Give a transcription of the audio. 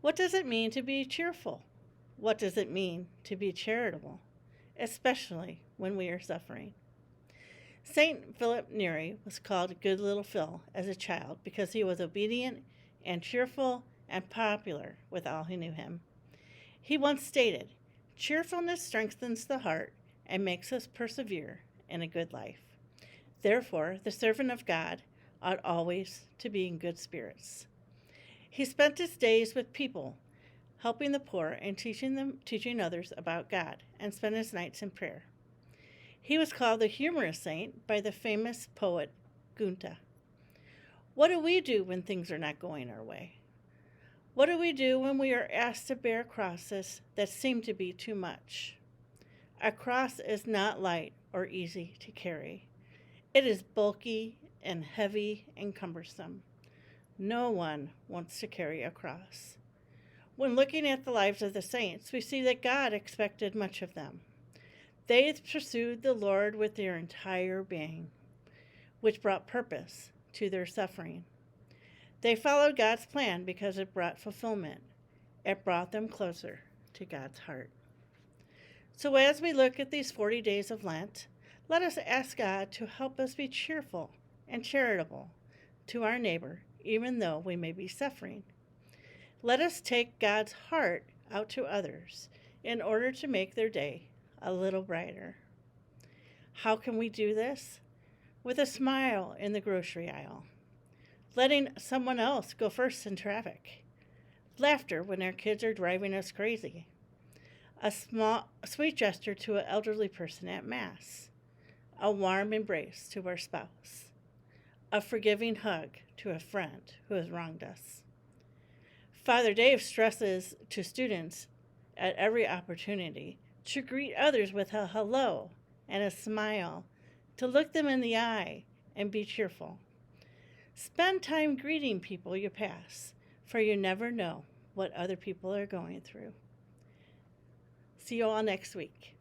What does it mean to be cheerful? What does it mean to be charitable, especially when we are suffering? St. Philip Neri was called Good Little Phil as a child because he was obedient and cheerful and popular with all who knew him. He once stated, "Cheerfulness strengthens the heart and makes us persevere in a good life. Therefore, the servant of God ought always to be in good spirits." He spent his days with people, helping the poor and teaching others about God, and spent his nights in prayer. He was called the humorous saint by the famous poet Goethe. What do we do when things are not going our way? What do we do when we are asked to bear crosses that seem to be too much? A cross is not light or easy to carry. It is bulky and heavy and cumbersome. No one wants to carry a cross. When looking at the lives of the saints, we see that God expected much of them. They pursued the Lord with their entire being, which brought purpose to their suffering. They followed God's plan because it brought fulfillment. It brought them closer to God's heart. So as we look at these 40 days of Lent, let us ask God to help us be cheerful and charitable to our neighbor, even though we may be suffering. Let us take God's heart out to others in order to make their day a little brighter. How can we do this? With a smile in the grocery aisle, letting someone else go first in traffic, laughter when our kids are driving us crazy, a sweet gesture to an elderly person at Mass, a warm embrace to our spouse, a forgiving hug to a friend who has wronged us. Father Dave stresses to students at every opportunity to greet others with a hello and a smile, to look them in the eye and be cheerful. Spend time greeting people you pass, for you never know what other people are going through. See you all next week.